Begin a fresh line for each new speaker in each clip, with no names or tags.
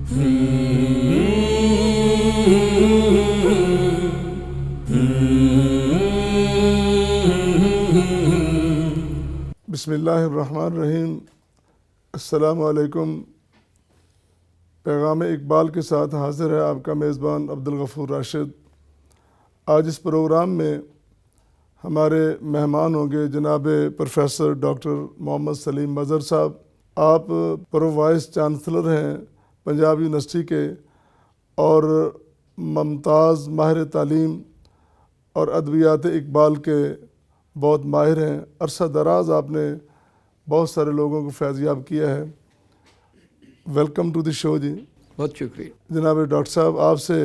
بسم اللہ الرحمن الرحیم۔ السلام علیکم۔ پیغام اقبال کے ساتھ حاضر ہے آپ کا میزبان عبدالغفور راشد۔ آج اس پروگرام میں ہمارے مہمان ہوں گے جناب پروفیسر ڈاکٹر محمد سلیم مظہر صاحب۔ آپ پرو وائس چانسلر ہیں پنجاب یونیورسٹی کے اور ممتاز ماہر تعلیم اور ادبیات اقبال کے بہت ماہر ہیں۔ عرصہ دراز آپ نے بہت سارے لوگوں کو فیض یاب کیا ہے۔ ویلکم ٹو دی شو جی۔
بہت شکریہ
جناب ڈاکٹر صاحب، آپ سے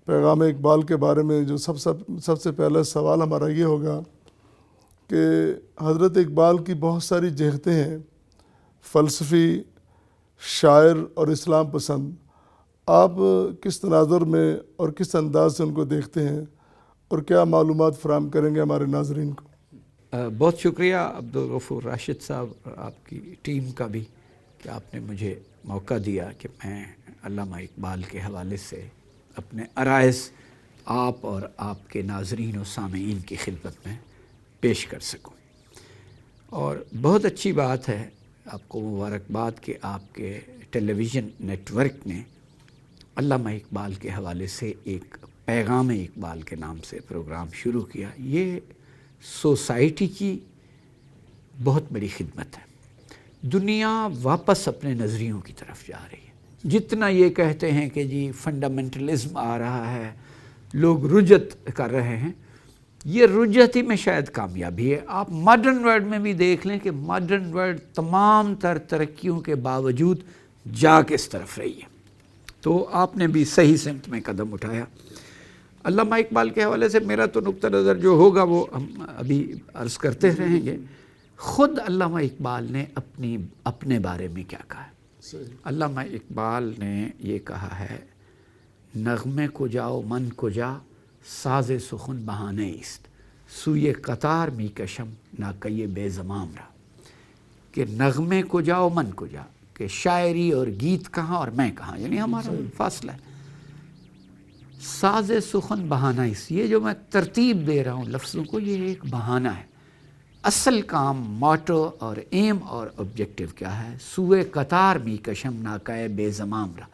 پیغام اقبال کے بارے میں جو سب سے پہلا سوال ہمارا یہ ہوگا کہ حضرت اقبال کی بہت ساری جہتیں ہیں، فلسفی، شاعر اور اسلام پسند۔ آپ کس تناظر میں اور کس انداز سے ان کو دیکھتے ہیں اور کیا معلومات فراہم کریں گے ہمارے ناظرین کو؟
بہت شکریہ عبدالغفور راشد صاحب اور آپ کی ٹیم کا بھی کہ آپ نے مجھے موقع دیا کہ میں علامہ اقبال کے حوالے سے اپنے عرائض آپ اور آپ کے ناظرین و سامعین کی خدمت میں پیش کر سکوں۔ اور بہت اچھی بات ہے، آپ کو مبارکباد کہ آپ کے ٹیلی ویژن نیٹ ورک نے علامہ اقبال کے حوالے سے ایک پیغام اقبال کے نام سے پروگرام شروع کیا۔ یہ سوسائٹی کی بہت بڑی خدمت ہے۔ دنیا واپس اپنے نظریوں کی طرف جا رہی ہے۔ جتنا یہ کہتے ہیں کہ جی فنڈامنٹلزم آ رہا ہے، لوگ رجت کر رہے ہیں، یہ رجت ہی میں شاید کامیابی ہے۔ آپ ماڈرن ورلڈ میں بھی دیکھ لیں کہ ماڈرن ورلڈ تمام تر ترقیوں کے باوجود جا کس طرف رہی ہے۔ تو آپ نے بھی صحیح سمت میں قدم اٹھایا۔ علامہ اقبال کے حوالے سے میرا تو نقطہ نظر جو ہوگا وہ ہم ابھی عرض کرتے رہیں گے۔ خود علامہ اقبال نے اپنے بارے میں کیا کہا ہے؟ علامہ اقبال نے یہ کہا ہے، نغمے کو جاؤ من کو جا، ساز سخن بہانے است، سوئے قطار می کشم ناکیے بے زمام را۔ کہ نغمے کو جاؤ من کو جا، کہ شاعری اور گیت کہاں اور میں کہاں، یعنی ہمارا فاصلہ ہے۔ ساز سخن بہانہ اس، یہ جو میں ترتیب دے رہا ہوں لفظوں کو، یہ ایک بہانہ ہے۔ اصل کام، موٹو اور ایم اور آبجیکٹو کیا ہے؟ سوئے قطار می کشم ناکائے بے زمام را،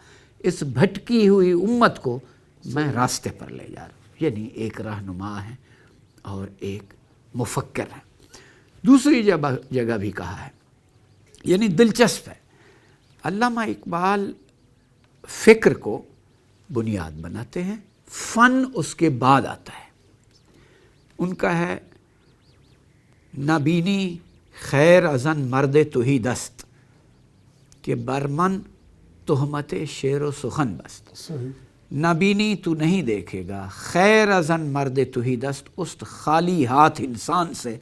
اس بھٹکی ہوئی امت کو میں راستے پر لے جا رہا ہوں، یعنی ایک رہنما ہے اور ایک مفکر ہے۔ دوسری جگہ بھی کہا ہے، یعنی دلچسپ ہے، علامہ اقبال فکر کو بنیاد بناتے ہیں، فن اس کے بعد آتا ہے۔ ان کا ہے، نبینی خیر ازن مرد تو ہی دست، کہ برمن تہمت شعر و سخن بست۔ نبینی تو نہیں دیکھے گا، خیر ازن مرد تو ہی دست، اس خالی ہاتھ انسان سے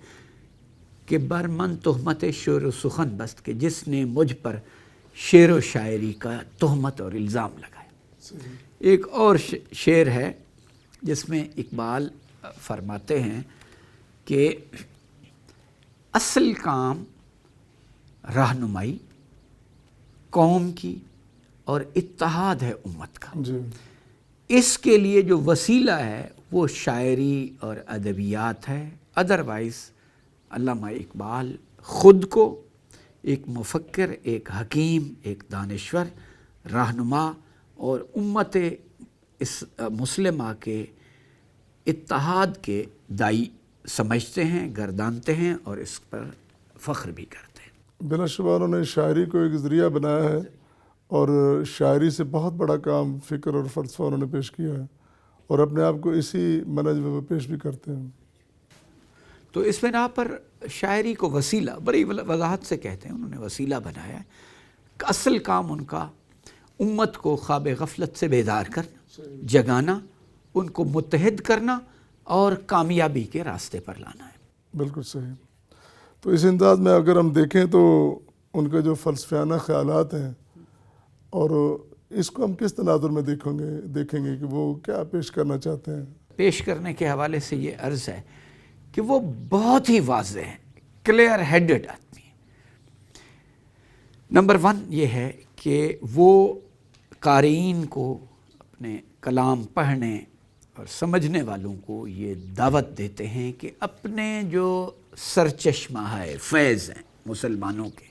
کہ برمن تہمت شعر و سخن بست، کہ جس نے مجھ پر شعر و شاعری کا تہمت اور الزام لگایا۔ ایک اور شعر ہے جس میں اقبال فرماتے ہیں کہ اصل کام رہنمائی قوم کی اور اتحاد ہے امت کا۔ اس کے لیے جو وسیلہ ہے وہ شاعری اور ادبیات ہے۔ ادروائز علامہ اقبال خود کو ایک مفکر، ایک حکیم، ایک دانشور، رہنما اور امت مسلمہ کے اتحاد کے دائی سمجھتے ہیں، گردانتے ہیں اور اس پر فخر بھی کرتے ہیں۔
بلا شبہ انہوں نے شاعری کو ایک ذریعہ بنایا ہے اور شاعری سے بہت بڑا کام فکر اور فلسفہ انہوں نے پیش کیا ہے اور اپنے آپ کو اسی منہج میں وہ پیش بھی کرتے ہیں۔
تو اس بنا پر شاعری کو وسیلہ بڑی وضاحت سے کہتے ہیں، انہوں نے وسیلہ بنایا ہے۔ اصل کام ان کا امت کو خواب غفلت سے بیدار کرنا، جگانا، ان کو متحد کرنا اور کامیابی کے راستے پر لانا ہے۔
بالکل صحیح۔ تو اس انداز میں اگر ہم دیکھیں تو ان کے جو فلسفیانہ خیالات ہیں اور اس کو ہم کس تناظر میں دیکھیں گے کہ وہ کیا پیش کرنا چاہتے ہیں؟
پیش کرنے کے حوالے سے یہ عرض ہے کہ وہ بہت ہی واضح ہیں، کلیئر ہیڈڈ آدمی ہیں۔ نمبر 1 یہ ہے کہ وہ قارئین کو، اپنے کلام پڑھنے اور سمجھنے والوں کو یہ دعوت دیتے ہیں کہ اپنے جو سرچشمہ ہے فیض ہیں مسلمانوں کے،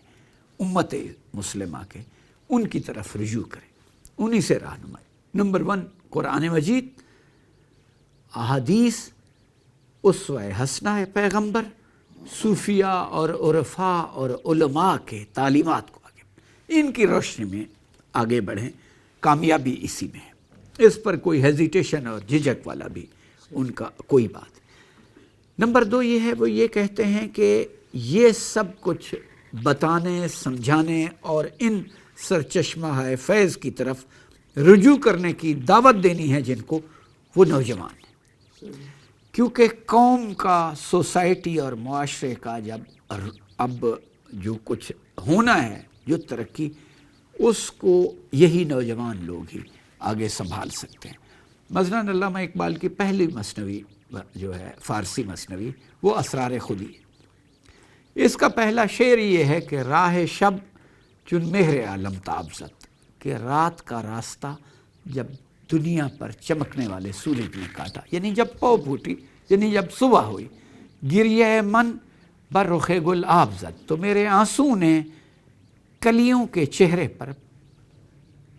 امت مسلمہ کے، ان کی طرف رجوع کریں، انہی سے رہنمائی۔ نمبر 1 قرآن مجید، احادیث، اسوہ حسنہ ہے پیغمبر، صوفیاء اور عرفاء اور علماء کے تعلیمات کو آگے، ان کی روشنی میں آگے بڑھیں، کامیابی اسی میں ہے۔ اس پر کوئی ہیزیٹیشن اور جھجک والا بھی ان کا کوئی بات۔ نمبر 2 یہ ہے، وہ یہ کہتے ہیں کہ یہ سب کچھ بتانے، سمجھانے اور ان سرچشمہ ہے فیض کی طرف رجوع کرنے کی دعوت دینی ہے جن کو، وہ نوجوان ہیں، کیونکہ قوم کا، سوسائٹی اور معاشرے کا جب اب جو کچھ ہونا ہے، جو ترقی، اس کو یہی نوجوان لوگ ہی آگے سنبھال سکتے ہیں۔ مثلاً علامہ اقبال کی پہلی مثنوی جو ہے فارسی مثنوی، وہ اسرار خودی ہے۔ اس کا پہلا شعر یہ ہے کہ راہ شب چون مہر عالم تابزد، کہ رات کا راستہ جب دنیا پر چمکنے والے سورج نے کاٹا، یعنی جب پو پھوٹی، یعنی جب صبح ہوئی، گریہ من بر رخ گل آب زد، تو میرے آنسو نے کلیوں کے چہرے پر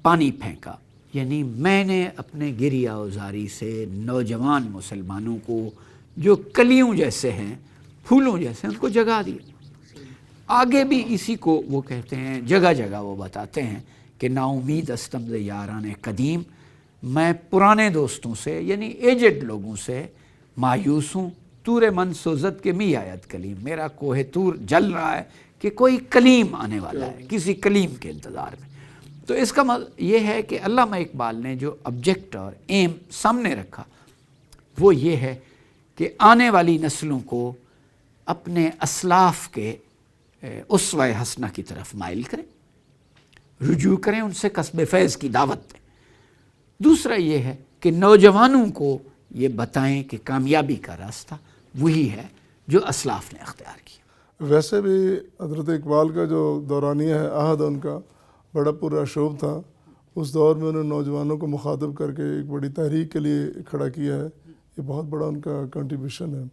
پانی پھینکا، یعنی میں نے اپنے گریہ وزاری سے نوجوان مسلمانوں کو جو کلیوں جیسے ہیں، پھولوں جیسے، ان کو جگا دیا۔ آگے بھی اسی کو وہ کہتے ہیں، جگہ جگہ وہ بتاتے ہیں کہ نا امید استم ز یاران قدیم، میں پرانے دوستوں سے یعنی ایجڈ لوگوں سے مایوس ہوں، طور من سوزد کے می آیت کلیم، میرا کوہ طور جل رہا ہے کہ کوئی کلیم آنے والا ہے، کسی کلیم کے انتظار میں۔ تو اس کا یہ ہے کہ علامہ اقبال نے جو آبجیکٹ اور ایم سامنے رکھا وہ یہ ہے کہ آنے والی نسلوں کو اپنے اسلاف کے اسوہ حسنہ کی طرف مائل کریں، رجوع کریں، ان سے کسب فیض کی دعوت دیں۔ دوسرا یہ ہے کہ نوجوانوں کو یہ بتائیں کہ کامیابی کا راستہ وہی ہے جو اسلاف نے اختیار کیا۔
ویسے بھی حضرت اقبال کا جو دورانیہ ہے، عہد ان کا بڑا پرشوب تھا۔ اس دور میں انہوں نے نوجوانوں کو مخاطب کر کے ایک بڑی تحریک کے لیے کھڑا کیا ہے، یہ بہت بڑا ان کا کنٹریبیوشن ہے۔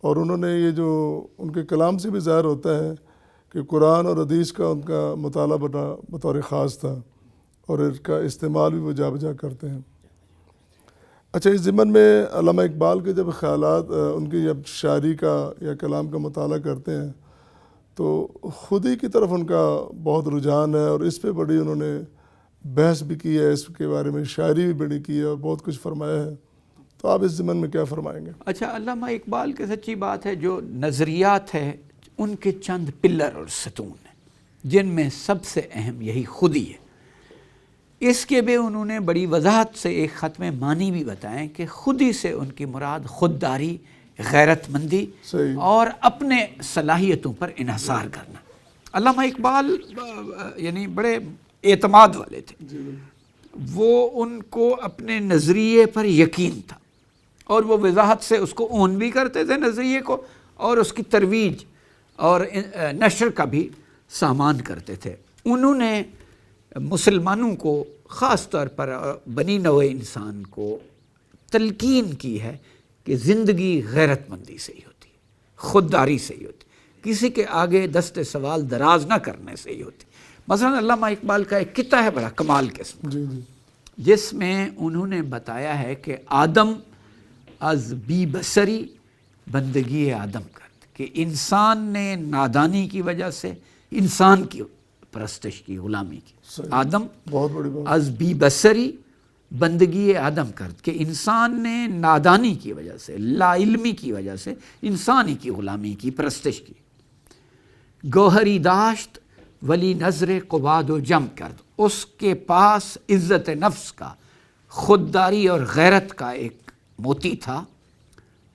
اور انہوں نے یہ جو ان کے کلام سے بھی ظاہر ہوتا ہے کہ قرآن اور حدیث کا ان کا مطالعہ بطور خاص تھا، اور اس کا استعمال بھی وہ جا بجا کرتے ہیں۔ اچھا، اس ضمن میں علامہ اقبال کے جب خیالات، ان کی جب شاعری کا یا کلام کا مطالعہ کرتے ہیں تو خودی کی طرف ان کا بہت رجحان ہے، اور اس پہ بڑی انہوں نے بحث بھی کی ہے، اس کے بارے میں شاعری بھی بڑی کی ہے اور بہت کچھ فرمایا ہے۔ تو آپ اس ضمن میں کیا فرمائیں گے؟
اچھا، علامہ اقبال کے سچی بات ہے، جو نظریات ہیں ان کے چند پلر اور ستون ہیں، جن میں سب سے اہم یہی خودی ہے۔ اس کے بھی انہوں نے بڑی وضاحت سے ایک خط میں معنی بھی بتائیں کہ خودی سے ان کی مراد خودداری، غیرت مندی اور اپنے صلاحیتوں پر انحصار کرنا۔ علامہ اقبال یعنی بڑے اعتماد والے تھے، وہ ان کو اپنے نظریے پر یقین تھا، اور وہ وضاحت سے اس کو اون بھی کرتے تھے نظریے کو، اور اس کی ترویج اور نشر کا بھی سامان کرتے تھے۔ انہوں نے مسلمانوں کو، خاص طور پر بنی نوع انسان کو تلقین کی ہے کہ زندگی غیرت مندی سے ہی ہوتی ہے، خودداری سے ہی ہوتی ہے، کسی کے آگے دست سوال دراز نہ کرنے سے ہی ہوتی ہے۔ مثلا علامہ اقبال کا ایک قطعہ ہے بڑا کمال قسم، جس میں انہوں نے بتایا ہے کہ آدم از بی بصری بندگی آدم کرد، کہ انسان نے نادانی کی وجہ سے انسان کی پرستش کی، غلامی کی۔ آدم از بی بصری بندگی آدم کرد، کہ انسان نے نادانی کی وجہ سے، لا علمی کی وجہ سے انسانی کی غلامی کی، پرستش کی۔ گوہری داشت ولی نظر قباد و جم کرد، اس کے پاس عزت نفس کا، خودداری اور غیرت کا ایک موتی تھا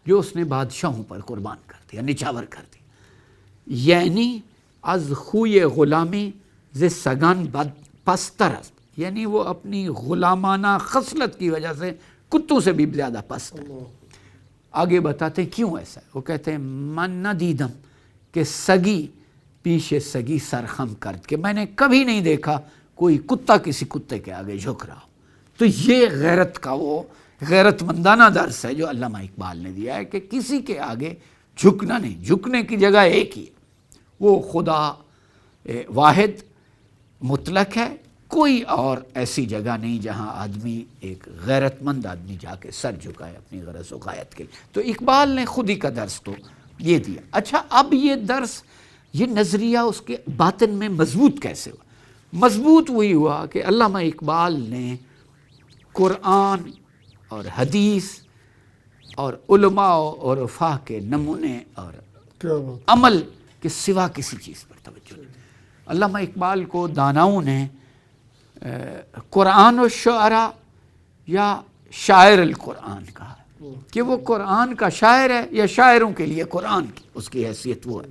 جو اس نے بادشاہوں پر قربان کر دیا، نچاور کر دیا۔ یعنی از خوی غلامی ز سگان بد پستر است، یعنی وہ اپنی غلامانہ خصلت کی وجہ سے کتوں سے بھی زیادہ پست ہے۔ آگے بتاتے ہیں کیوں ایسا ہے، وہ کہتے ہیں من نہ دیدم کہ سگی پیش سگی سرخم کرد، کہ میں نے کبھی نہیں دیکھا کوئی کتا کسی کتے کے آگے جھک رہا ہو. تو یہ غیرت کا وہ غیرت مندانہ درس ہے جو علامہ اقبال نے دیا ہے کہ کسی کے آگے جھکنا نہیں. جھکنے کی جگہ ایک ہی ہے, وہ خدا واحد مطلق ہے. کوئی اور ایسی جگہ نہیں جہاں آدمی ایک غیرت مند آدمی جا کے سر جھکائے اپنی غرض و غایت کے لیے. تو اقبال نے خود ہی کا درس تو یہ دیا. اچھا, اب یہ درس, یہ نظریہ اس کے باطن میں مضبوط کیسے ہوا؟ مضبوط وہی ہوا کہ علامہ اقبال نے قرآن اور حدیث اور علماء اور عرفاء کے نمونے اور
کیا بات.
عمل کے سوا کسی چیز پر توجہ نہیں. علامہ اقبال کو داناؤں نے قرآن و شعراء یا شاعر القرآن کہا کہ وہ قرآن کا شاعر ہے یا شاعروں کے لیے قرآن کی اس کی حیثیت وہ ہے.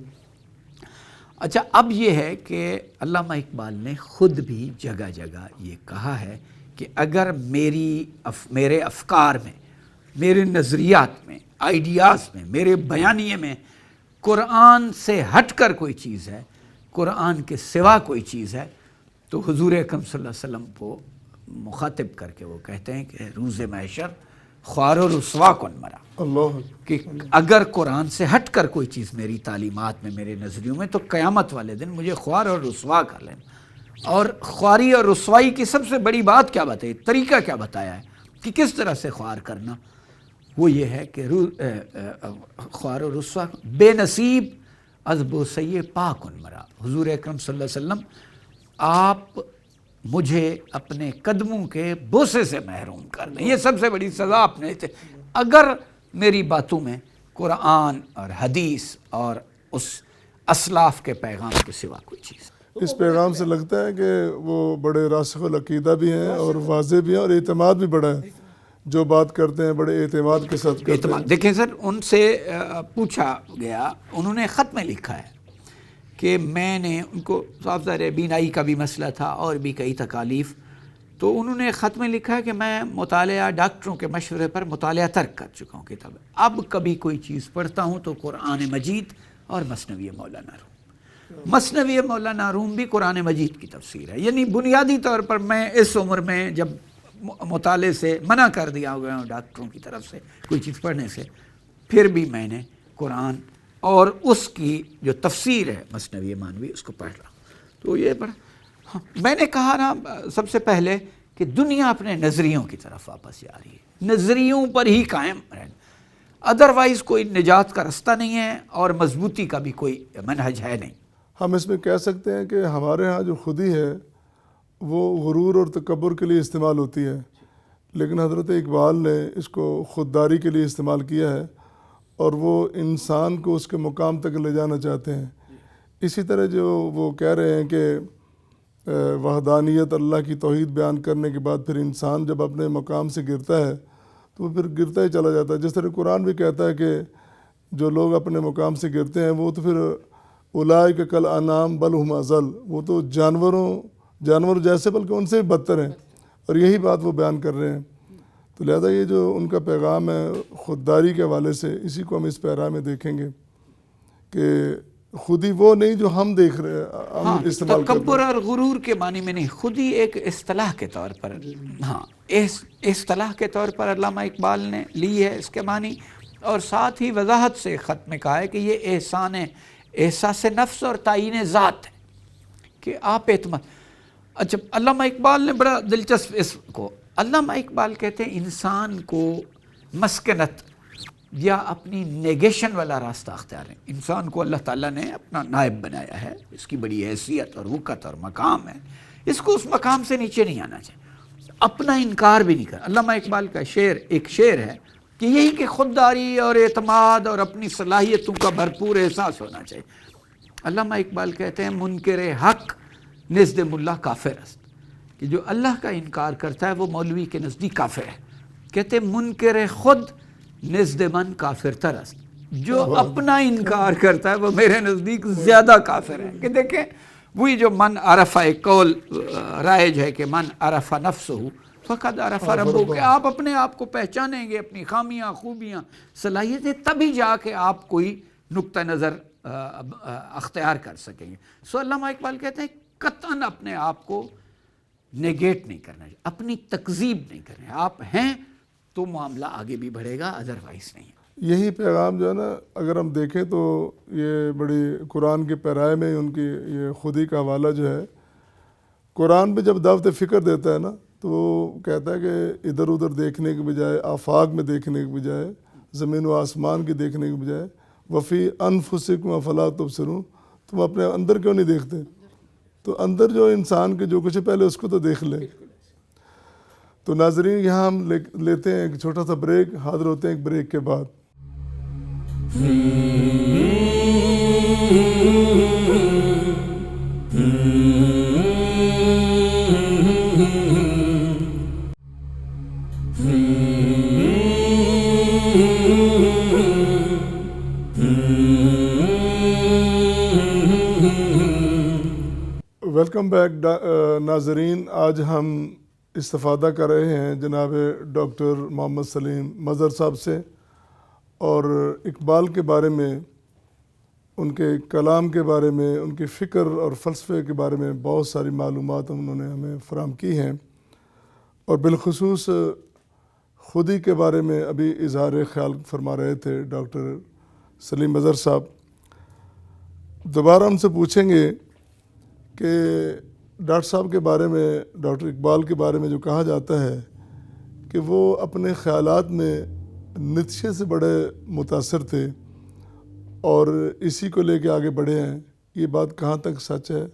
اچھا, اب یہ ہے کہ علامہ اقبال نے خود بھی جگہ جگہ یہ کہا ہے کہ اگر میرے افکار میں, میرے نظریات میں, آئیڈیاز میں, میرے بیانیے میں قرآن سے ہٹ کر کوئی چیز ہے, قرآن کے سوا کوئی چیز ہے, تو حضور اکرم صلی اللہ علیہ وسلم کو مخاطب کر کے وہ کہتے ہیں کہ روز محشر خوار و رسوا کن مرا.
اللہ,
کہ اگر قرآن سے ہٹ کر کوئی چیز میری تعلیمات میں, میرے نظریوں میں, تو قیامت والے دن مجھے خوار اور رسوا کر لینا. اور خواری اور رسوائی کی سب سے بڑی بات کیا بتائی, طریقہ کیا بتایا ہے کہ کس طرح سے خوار کرنا. وہ یہ ہے کہ خوار و رسوا بے نصیب از بوسیے پاکن مرا. حضور اکرم صلی اللہ علیہ وسلم, آپ مجھے اپنے قدموں کے بوسے سے محروم کر دیں. یہ سب سے بڑی سزا آپ نے, اگر میری باتوں میں قرآن اور حدیث اور اس اسلاف کے پیغام کے سوا کوئی چیز.
اس پیغام سے لگتا ہے کہ وہ بڑے راسخ العقیدہ بھی ہیں اور واضح بھی ہیں اور اعتماد بھی بڑا ہے. جو بات کرتے ہیں بڑے اعتماد کے ساتھ کرتے ہیں.
دیکھیں سر, ان سے پوچھا گیا, انہوں نے خط میں لکھا ہے کہ میں نے, ان کو صاف ظاہر ہے بینائی کا بھی مسئلہ تھا اور بھی کئی تکالیف, تو انہوں نے خط میں لکھا ہے کہ میں مطالعہ, ڈاکٹروں کے مشورے پر مطالعہ ترک کر چکا ہوں کتاب. اب کبھی کوئی چیز پڑھتا ہوں تو قرآن مجید اور مثنوی مولانا روم. مثنوی مولانا روم بھی قرآن مجید کی تفسیر ہے. یعنی بنیادی طور پر میں اس عمر میں جب مطالعے سے منع کر دیا گیا ہوں ڈاکٹروں کی طرف سے کوئی چیز پڑھنے سے, پھر بھی میں نے قرآن اور اس کی جو تفسیر ہے مثنوی مانوی اس کو پڑھ رہا. تو یہ میں نے کہا نا سب سے پہلے کہ دنیا اپنے نظریوں کی طرف واپس جا رہی ہے, نظریوں پر ہی قائم رہنا, ادروائز کوئی نجات کا رستہ نہیں ہے اور مضبوطی کا بھی کوئی منہج ہے نہیں.
ہم اس میں کہہ سکتے ہیں کہ ہمارے ہاں جو خودی ہے وہ غرور اور تکبر کے لیے استعمال ہوتی ہے, لیکن حضرت اقبال نے اس کو خودداری کے لیے استعمال کیا ہے اور وہ انسان کو اس کے مقام تک لے جانا چاہتے ہیں. اسی طرح جو وہ کہہ رہے ہیں کہ وحدانیت, اللہ کی توحید بیان کرنے کے بعد پھر انسان جب اپنے مقام سے گرتا ہے تو وہ پھر گرتا ہی چلا جاتا ہے. جس طرح قرآن بھی کہتا ہے کہ جو لوگ اپنے مقام سے گرتے ہیں وہ تو پھر اولئک کل انعام بل ہم اضل, وہ تو جانور جیسے بلکہ ان سے بھی بدتر ہیں, اور یہی بات وہ بیان کر رہے ہیں. تو لہذا یہ جو ان کا پیغام ہے خودداری کے حوالے سے, اسی کو ہم اس پیرا میں دیکھیں گے کہ خودی وہ نہیں جو ہم دیکھ رہے ہیں, ہم استعمال کرتے ہیں.
تکبر اور غرور کے معنی میں نہیں, خودی ایک اصطلاح کے طور پر, ہاں اصطلاح کے طور پر علامہ اقبال نے لی ہے اس کے معنی, اور ساتھ ہی وضاحت سے خط میں کہا ہے کہ یہ احسان ہے, احساس نفس اور تعین ذات ہے کہ آپ اعتماد. اچھا, علامہ اقبال نے بڑا دلچسپ اس کو, علامہ اقبال کہتے ہیں انسان کو مسکنت یا اپنی نیگیشن والا راستہ اختیار ہے. انسان کو اللہ تعالیٰ نے اپنا نائب بنایا ہے, اس کی بڑی حیثیت اور وقت اور مقام ہے, اس کو اس مقام سے نیچے نہیں آنا چاہیے, اپنا انکار بھی نہیں کرنا. علامہ اقبال کا ایک شعر ہے کہ یہی کہ خودداری اور اعتماد اور اپنی صلاحیتوں کا بھرپور احساس ہونا چاہیے. علامہ اقبال کہتے ہیں منکر حق نزد ملا کافر است, کہ جو اللہ کا انکار کرتا ہے وہ مولوی کے نزدیک کافر ہے. کہتے ہیں منکر خود نزد من کافر تر است, جو اپنا انکار کرتا ہے وہ میرے نزدیک زیادہ کافر ہے. کہ دیکھیں وہی جو من عرفہ, ایک قول رائج ہے کہ من عرفہ نفسہ فقد عرفہ ربہ, کہ آپ اپنے آپ کو پہچانیں گے, اپنی خامیاں, خوبیاں, صلاحیتیں, تبھی جا کے آپ کوئی نقطہ نظر اختیار کر سکیں گے. سو علامہ اقبال کہتے ہیں قطعاً اپنے آپ کو نیگیٹ نہیں کرنا چاہیے، اپنی تکذیب نہیں کرنا ہے. آپ ہیں تو معاملہ آگے بھی بڑھے گا، ادروائز نہیں.
یہی پیغام جو ہے نا اگر ہم دیکھیں تو یہ بڑی قرآن کی پیرائے میں ان کی یہ خودی کا حوالہ جو ہے، قرآن پہ جب دعوت فکر دیتا ہے نا تو وہ کہتا ہے کہ ادھر ادھر دیکھنے کے بجائے، آفاق میں دیکھنے کے بجائے، زمین و آسمان کی دیکھنے کے بجائے، وفی انفسکم افلا تبصرون، تم اپنے اندر کیوں نہیں دیکھتے؟ تو اندر جو انسان کے جو کچھ ہے پہلے اس کو تو دیکھ لیں. تو ناظرین یہاں ہم لیتے ہیں ایک چھوٹا سا بریک، حاضر ہوتے ہیں ایک بریک کے بعد. ویلکم بیک ناظرین. آج ہم استفادہ کر رہے ہیں جناب ڈاکٹر محمد سلیم مظہر صاحب سے، اور اقبال کے بارے میں، ان کے کلام کے بارے میں، ان کی فکر اور فلسفے کے بارے میں بہت ساری معلومات انہوں نے ہمیں فراہم کی ہیں، اور بالخصوص خودی کے بارے میں ابھی اظہار خیال فرما رہے تھے ڈاکٹر سلیم مظہر صاحب. دوبارہ ہم سے پوچھیں گے کہ ڈاکٹر صاحب کے بارے میں، ڈاکٹر اقبال کے بارے میں جو کہا جاتا ہے کہ وہ اپنے خیالات میں نیتشے سے بڑے متاثر تھے اور اسی کو لے کے آگے بڑھے ہیں، یہ بات کہاں تک سچ ہے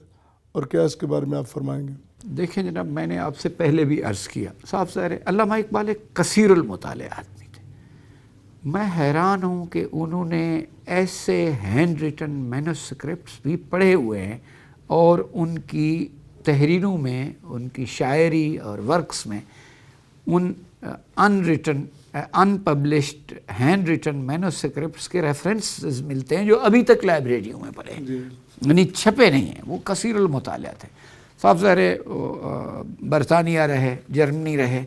اور کیا اس کے بارے میں آپ فرمائیں گے؟
دیکھیں جناب، میں نے آپ سے پہلے بھی عرض کیا، صاف ظاہر ہے علامہ اقبال ایک کثیر المطالعہ آدمی تھے. میں حیران ہوں کہ انہوں نے ایسے ہینڈ ریٹن مینوسکرپٹس بھی پڑھے ہوئے ہیں، اور ان کی تحریروں میں، ان کی شاعری اور ورکس میں ان ان پبلشڈ ہینڈ ریٹن مینوسکرپٹس کے ریفرنسز ملتے ہیں جو ابھی تک لائبریریوں میں پڑے ہیں، یعنی چھپے نہیں ہیں. وہ کثیر المطالعہ تھے. صاف ظاہر ہے برطانیہ رہے، جرمنی رہے،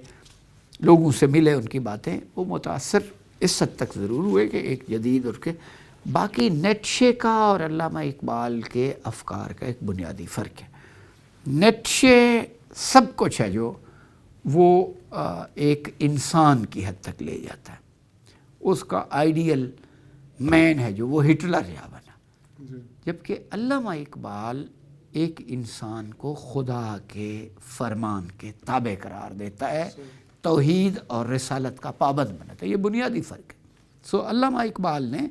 لوگوں سے ملے، ان کی باتیں، وہ متاثر اس حد تک ضرور ہوئے کہ ایک جدید اور کے باقی نیٹشے کا اور علامہ اقبال کے افکار کا ایک بنیادی فرق ہے. نیٹشے سب کچھ ہے جو وہ ایک انسان کی حد تک لے جاتا ہے، اس کا آئیڈیل مین ہے جو وہ ہٹلر یا بنا، جبکہ علامہ اقبال ایک انسان کو خدا کے فرمان کے تابع قرار دیتا ہے، توحید اور رسالت کا پابند بناتا ہے. یہ بنیادی فرق ہے. سو علامہ اقبال نے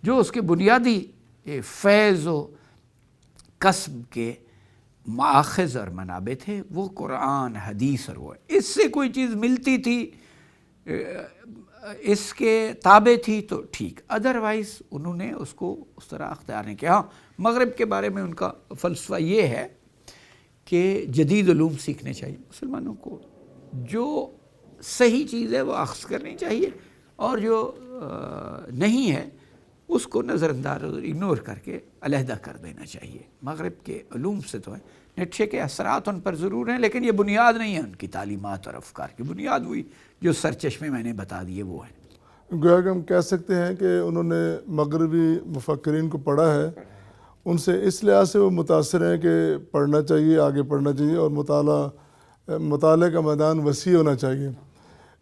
جو اس کے بنیادی فیض و کسب کے مآخذ اور منابع تھے، وہ قرآن، حدیث اور وہ، اس سے کوئی چیز ملتی تھی، اس کے تابع تھی تو ٹھیک، ادروائز انہوں نے اس کو اس طرح اختیار نہیں کیا. ہاں، مغرب کے بارے میں ان کا فلسفہ یہ ہے کہ جدید علوم سیکھنے چاہیے مسلمانوں کو، جو صحیح چیز ہے وہ اخذ کرنی چاہیے، اور جو نہیں ہے اس کو نظر انداز اور اگنور کر کے علیحدہ کر دینا چاہیے. مغرب کے علوم سے تو ہے، نیٹشے کے اثرات ان پر ضرور ہیں، لیکن یہ بنیاد نہیں ہے ان کی تعلیمات اور افکار کی. بنیاد ہوئی جو سرچشمے میں نے بتا دیے وہ ہیں.
گویا کہ ہم کہہ سکتے ہیں کہ انہوں نے مغربی مفکرین کو پڑھا ہے، ان سے اس لحاظ سے وہ متاثر ہیں کہ پڑھنا چاہیے، آگے پڑھنا چاہیے، اور مطالعے کا میدان وسیع ہونا چاہیے.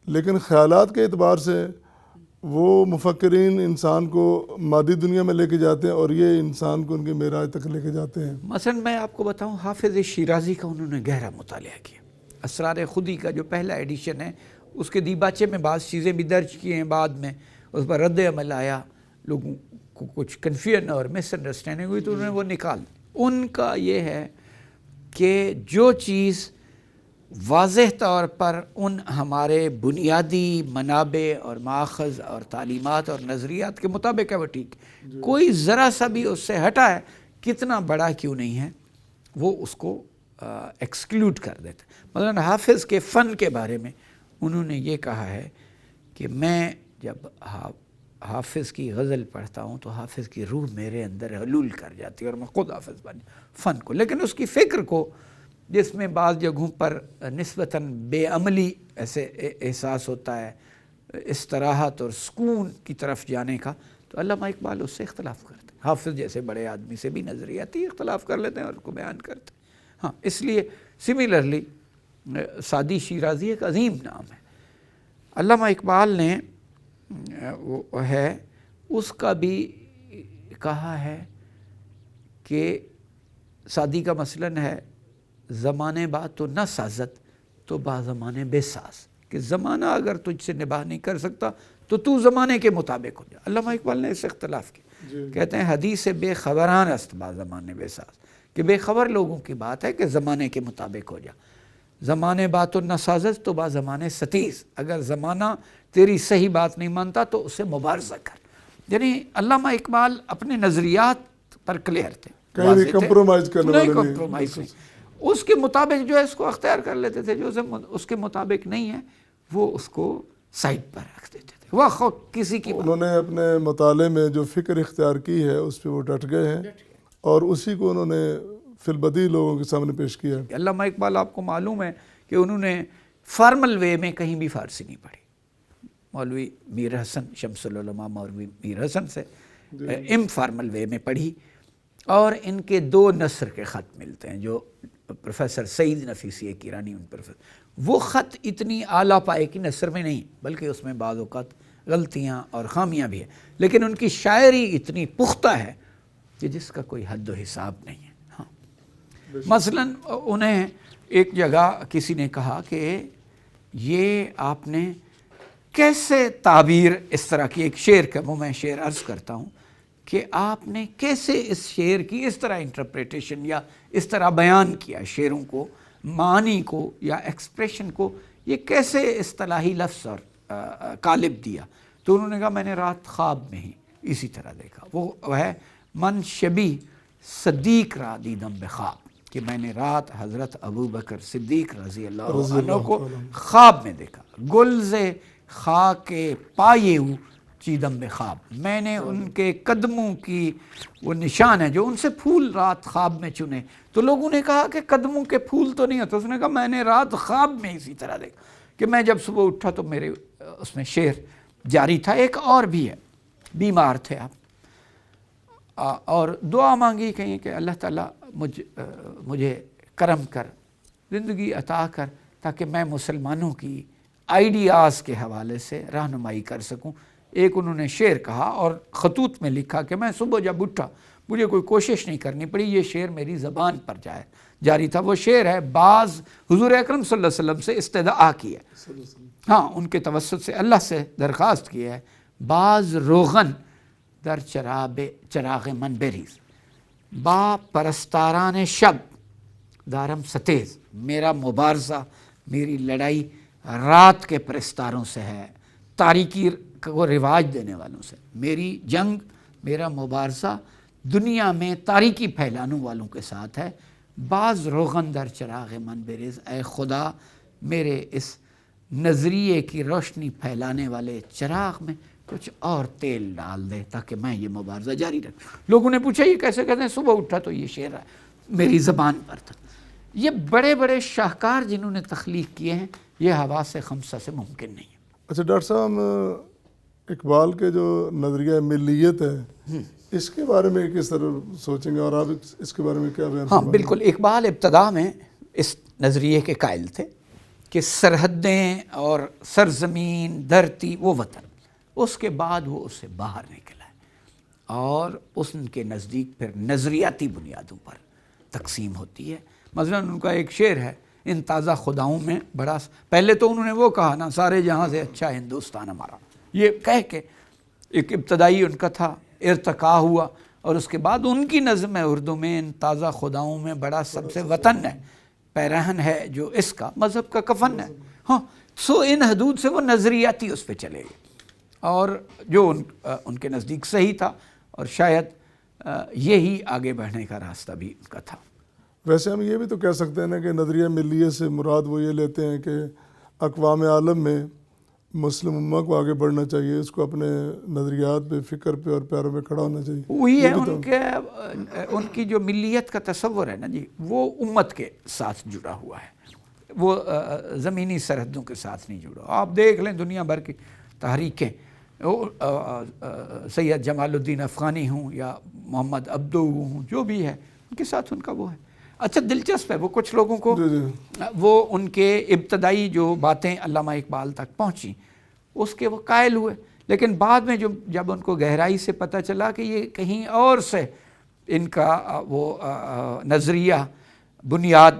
لیکن خیالات کے اعتبار سے وہ مفکرین انسان کو مادی دنیا میں لے کے جاتے ہیں اور یہ انسان کو ان کے معراج تک لے کے جاتے ہیں.
مثلا میں آپ کو بتاؤں، حافظ شیرازی کا انہوں نے گہرا مطالعہ کیا. اسرار خودی کا جو پہلا ایڈیشن ہے، اس کے دیباچے میں بعض چیزیں بھی درج کی ہیں، بعد میں اس پر رد عمل آیا، لوگوں کو کچھ کنفیوژن اور مس انڈرسٹینڈنگ ہوئی تو انہوں نے وہ نکال. ان کا یہ ہے کہ جو چیز واضح طور پر ان ہمارے بنیادی منابع اور ماخذ اور تعلیمات اور نظریات کے مطابق ہے وہ ٹھیک، کوئی ذرا سا بھی اس سے ہٹا ہے، کتنا بڑا کیوں نہیں ہے، وہ اس کو ایکسکلوڈ کر دیتے. مثلا حافظ کے فن کے بارے میں انہوں نے یہ کہا ہے کہ میں جب حافظ کی غزل پڑھتا ہوں تو حافظ کی روح میرے اندر حلول کر جاتی ہے اور میں خود حافظ بن فن کو، لیکن اس کی فکر کو، جس میں بعض جگہوں پر نسبتاً بے عملی ایسے احساس ہوتا ہے، استراحت اور سکون کی طرف جانے کا، تو علامہ اقبال اس سے اختلاف کرتے ہیں. حافظ جیسے بڑے آدمی سے بھی نظریاتی اختلاف کر لیتے ہیں اور اس کو بیان کرتے ہیں. ہاں، اس لیے سملرلی سعدی شیرازی ایک عظیم نام ہے. علامہ اقبال نے وہ ہے اس کا بھی کہا ہے کہ سعدی کا مثلاً ہے زمانے با تو نہ سازت تو با زمانے بے ساز، کہ زمانہ اگر تجھ سے نباہ نہیں کر سکتا تو زمانے کے مطابق ہو جا. علامہ اقبال نے اس اختلاف کیا، کہتے ہیں حدیث بے خبران است با زمانے بے ساز، کہ بے خبر لوگوں کی بات ہے کہ زمانے کے مطابق ہو جا. زمانے بات و نسازت تو با زمانے ستیز، اگر زمانہ تیری صحیح بات نہیں مانتا تو اسے مبارزہ کر. یعنی علامہ اقبال اپنے نظریات پر کلیئر تھے،
کہیں بھی کمپرومائز کرنے والے نہیں.
کمپرومائز نہیں، اس کے مطابق جو ہے اس کو اختیار کر لیتے تھے، جو اس کے مطابق نہیں ہے وہ اس کو سائڈ پر رکھ دیتے تھے. وہ کسی کی
انہوں نے اپنے مطالعے میں جو فکر اختیار کی ہے اس پہ وہ ڈٹ گئے ہیں اور اسی کو انہوں نے فی البدیہہ لوگوں کے سامنے پیش کیا.
علامہ اقبال آپ کو معلوم ہے کہ انہوں نے فارمل وے میں کہیں بھی فارسی نہیں پڑھی. مولوی میر حسن شمس العلماء مولوی میر حسن سے فارمل وے میں پڑھی، اور ان کے 2 نثر کے خط ملتے ہیں جو پروفیسر سعید نفیسی کیرانی ان پر، وہ خط اتنی اعلیٰ پائے کی نثر میں نہیں بلکہ اس میں بعض اوقات غلطیاں اور خامیاں بھی ہیں، لیکن ان کی شاعری اتنی پختہ ہے کہ جس کا کوئی حد و حساب نہیں ہے. ہاں مثلاً انہیں ایک جگہ کسی نے کہا کہ یہ آپ نے کیسے تعبیر اس طرح کی، ایک شعر کا وہ میں شعر عرض کرتا ہوں کہ آپ نے کیسے اس شعر کی اس طرح انٹرپریٹیشن یا اس طرح بیان کیا، شعروں کو، معنی کو یا ایکسپریشن کو، یہ کیسے اصطلاحی لفظ اور قالب دیا. تو انہوں نے کہا میں نے رات خواب میں ہی اسی طرح دیکھا. وہ ہے من شبی صدیق را دیدم بخواب، کہ میں نے رات حضرت ابو بکر صدیق رضی اللہ عنہ کو خواب میں دیکھا. گلز خاک پائے چیدم بخواب، میں نے ان کے قدموں کی وہ نشان ہے جو ان سے پھول رات خواب میں چنے. تو لوگوں نے کہا کہ قدموں کے پھول تو نہیں ہوتے. اس نے کہا میں نے رات خواب میں اسی طرح دیکھا کہ میں جب صبح اٹھا تو میرے اس میں شعر جاری تھا. ایک اور بھی ہے، بیمار تھے آپ اور دعا مانگی کہیں کہ اللہ تعالیٰ مجھے کرم کر، زندگی عطا کر تاکہ میں مسلمانوں کی آئیڈیاز کے حوالے سے رہنمائی کر سکوں. ایک انہوں نے شعر کہا اور خطوط میں لکھا کہ میں صبح جب اٹھا مجھے کوئی کوشش نہیں کرنی پڑی، یہ شعر میری زبان پر جاری تھا. وہ شعر ہے بعض حضور اکرم صلی اللہ علیہ وسلم سے استدعا کی ہے، ہاں ان کے توسط سے اللہ سے درخواست کی ہے. بعض روغن در چراغ من بریز، با پرستاران شب دارم ستیز، میرا مبارزہ، میری لڑائی رات کے پرستاروں سے ہے، تاریکی کو رواج دینے والوں سے. میری جنگ، میرا مبارزہ دنیا میں تاریکی پھیلانے والوں کے ساتھ ہے. بعض روغن در چراغ من بریز، اے خدا میرے اس نظریے کی روشنی پھیلانے والے چراغ میں کچھ اور تیل ڈال دے تاکہ میں یہ مبارزہ جاری رکھوں. لوگوں نے پوچھا یہ کیسے کہتے ہیں؟ صبح اٹھا تو یہ شعر میری زبان پر تھا. یہ بڑے بڑے شاہکار جنہوں نے تخلیق کیے ہیں، یہ حواس خمسہ سے ممکن نہیں ہے.
اچھا ڈاکٹر صاحب، اقبال کے جو نظریہ ملیت ہے اس کے بارے میں کس طرح سوچیں گے اور آپ اس کے بارے میں کیا بیان؟
ہاں بالکل، اقبال ابتدا میں اس نظریے کے قائل تھے کہ سرحدیں اور سرزمین، دھرتی وہ وطن. اس کے بعد وہ اس سے باہر نکلا ہے اور اس کے نزدیک پھر نظریاتی بنیادوں پر تقسیم ہوتی ہے. مثلاً ان کا ایک شعر ہے ان تازہ خداؤں میں بڑا، پہلے تو انہوں نے وہ کہا نا سارے جہاں سے اچھا ہندوستان ہمارا، یہ کہہ کے ایک ابتدائی ان کا تھا، ارتقا ہوا اور اس کے بعد ان کی نظم ہے اردو میں ان تازہ خداؤں میں بڑا سب سے وطن ہے، پیرہن ہے جو اس کا مذہب کا کفن ہے. ہاں سو ان حدود سے وہ نظریاتی اس پہ چلے گئے اور جو ان کے نزدیک صحیح تھا اور شاید یہی آگے بڑھنے کا راستہ بھی ان کا تھا.
ویسے ہم یہ بھی تو کہہ سکتے ہیں نا کہ نظریہ ملیت سے مراد وہ یہ لیتے ہیں کہ اقوام عالم میں مسلم امہ کو آگے بڑھنا چاہیے، اس کو اپنے نظریات پہ، فکر پہ اور پیروں پہ کھڑا ہونا چاہیے.
وہی ہے ان کی جو ملیت کا تصور ہے نا جی، وہ امت کے ساتھ جڑا ہوا ہے، وہ زمینی سرحدوں کے ساتھ نہیں جڑا. آپ دیکھ لیں دنیا بھر کی تحریکیں، سید جمال الدین افغانی ہوں یا محمد عبدو ہوں، جو بھی ہے ان کے ساتھ ان کا وہ ہے. اچھا دلچسپ ہے، وہ کچھ لوگوں کو
جی جی
وہ ان کے ابتدائی جو باتیں علامہ اقبال تک پہنچیں اس کے وہ قائل ہوئے، لیکن بعد میں جب ان کو گہرائی سے پتہ چلا کہ یہ کہیں اور سے ان کا وہ نظریہ بنیاد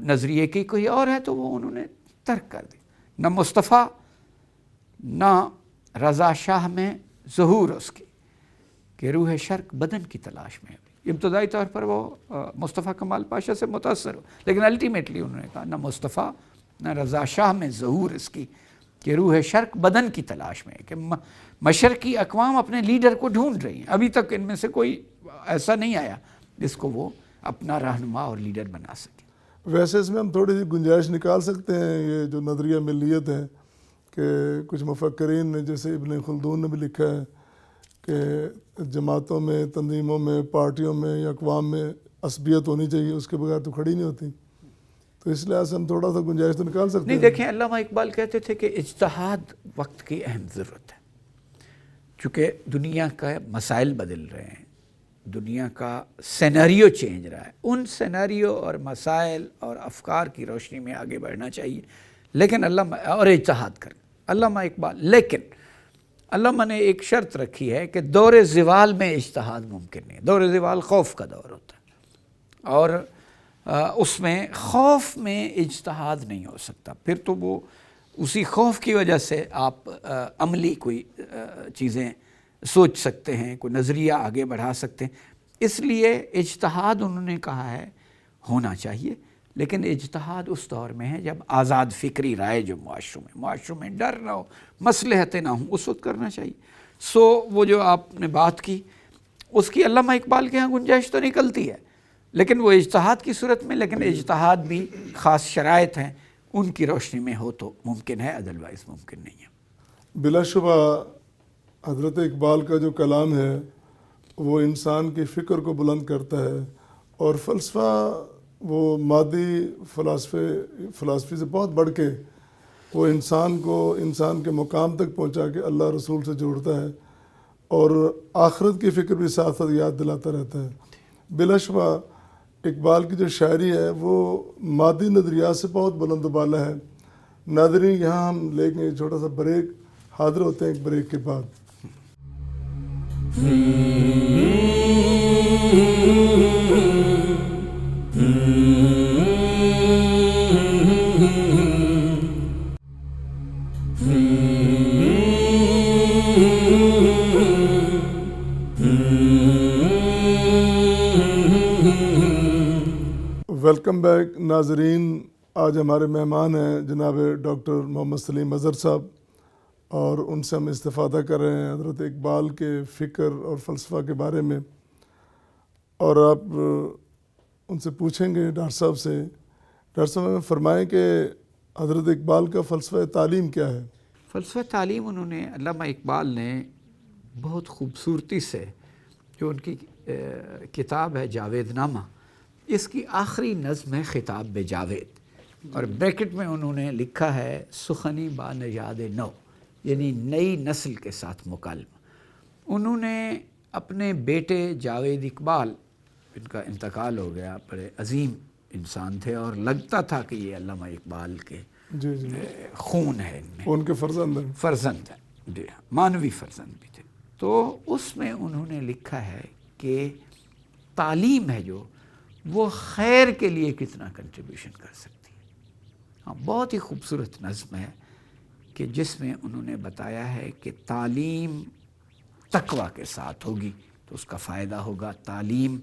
نظریے کی کوئی اور ہے، تو وہ انہوں نے ترک کر دی. نہ مصطفیٰ نہ رضا شاہ میں ظہور اس کی کہ روح شرق بدن کی تلاش میں. ابتدائی طور پر وہ مصطفیٰ کمال پاشا سے متاثر ہو، لیکن الٹیمیٹلی انہوں نے کہا نہ مصطفیٰ نہ رضا شاہ میں ظہور اس کی کہ روح شرق بدن کی تلاش میں، کہ مشرقی اقوام اپنے لیڈر کو ڈھونڈ رہی ہیں. ابھی تک ان میں سے کوئی ایسا نہیں آیا جس کو وہ اپنا رہنما اور لیڈر بنا سکے.
ویسے اس میں ہم تھوڑی سی گنجائش نکال سکتے ہیں، یہ جو نظریہ ملیت ہے کہ کچھ مفکرین نے جیسے ابن خلدون نے بھی لکھا ہے کہ جماعتوں میں، تنظیموں میں، پارٹیوں میں یا اقوام میں عصبیت ہونی چاہیے، اس کے بغیر تو کھڑی نہیں ہوتی. تو اس لحاظ سے ہم تھوڑا سا گنجائش تو نکال سکتے
نہیں،
ہیں.
دیکھیں علامہ اقبال کہتے تھے کہ اجتہاد وقت کی اہم ضرورت ہے، چونکہ دنیا کا مسائل بدل رہے ہیں، دنیا کا سیناریو چینج رہا ہے. ان سیناریو اور مسائل اور افکار کی روشنی میں آگے بڑھنا چاہیے، لیکن اور اجتہاد کریں. علامہ اقبال، لیکن علامہ نے ایک شرط رکھی ہے کہ دور زوال میں اجتہاد ممکن نہیں. دور زوال خوف کا دور ہوتا ہے، اور اس میں خوف میں اجتہاد نہیں ہو سکتا. پھر تو وہ اسی خوف کی وجہ سے آپ عملی کوئی چیزیں سوچ سکتے ہیں، کوئی نظریہ آگے بڑھا سکتے ہیں. اس لیے اجتہاد انہوں نے کہا ہے ہونا چاہیے، لیکن اجتہاد اس دور میں ہے جب آزاد فکری رائے جو معاشروں میں ڈر نہ ہو، مصلحتیں نہ ہوں، اس وقت کرنا چاہیے. وہ جو آپ نے بات کی اس کی علامہ اقبال کے ہاں گنجائش تو نکلتی ہے، لیکن وہ اجتہاد کی صورت میں. لیکن اجتہاد بھی خاص شرائط ہیں، ان کی روشنی میں ہو تو ممکن ہے، ادروائز ممکن نہیں ہے.
بلا شبہ حضرت اقبال کا جو کلام ہے وہ انسان کی فکر کو بلند کرتا ہے، اور فلسفہ وہ مادی فلسفی سے بہت بڑھ کے وہ انسان کو انسان کے مقام تک پہنچا کے اللہ رسول سے جوڑتا ہے، اور آخرت کی فکر بھی ساتھ ساتھ یاد دلاتا رہتا ہے. بلا شبہ اقبال کی جو شاعری ہے وہ مادی نظریات سے بہت بلند و بالا ہے. ناظرین، یہاں ہم لے کے چھوٹا سا بریک، حاضر ہوتے ہیں ایک بریک کے بعد. ویلکم بیک ناظرین. آج ہمارے مہمان ہیں جناب ڈاکٹر محمد سلیم اظہر صاحب، اور ان سے ہم استفادہ کر رہے ہیں حضرت اقبال کے فکر اور فلسفہ کے بارے میں. اور آپ ان سے پوچھیں گے ڈاکٹر صاحب سے. ڈاکٹر صاحب ہمیں فرمائیں کہ حضرت اقبال کا فلسفہ تعلیم کیا ہے؟
فلسفہ تعلیم انہوں نے، علامہ اقبال نے بہت خوبصورتی سے، جو ان کی کتاب ہے جاوید نامہ، اس کی آخری نظم ہے خطاب بے جاوید، اور بریکٹ میں انہوں نے لکھا ہے سخنی با نژاد نو، یعنی نئی نسل کے ساتھ مکالمہ. انہوں نے اپنے بیٹے جاوید اقبال، ان کا انتقال ہو گیا، بڑے عظیم انسان تھے، اور لگتا تھا کہ یہ علامہ اقبال کے
جی جی
خون ہے، ان میں
ان کے فرزند ہیں.
فرزند ہے، جی مانوی فرزند بھی تھے. تو اس میں انہوں نے لکھا ہے کہ تعلیم ہے جو وہ خیر کے لیے کتنا کنٹریبیوشن کر سکتی ہے. ہاں، بہت ہی خوبصورت نظم ہے کہ جس میں انہوں نے بتایا ہے کہ تعلیم تقویٰ کے ساتھ ہوگی تو اس کا فائدہ ہوگا. تعلیم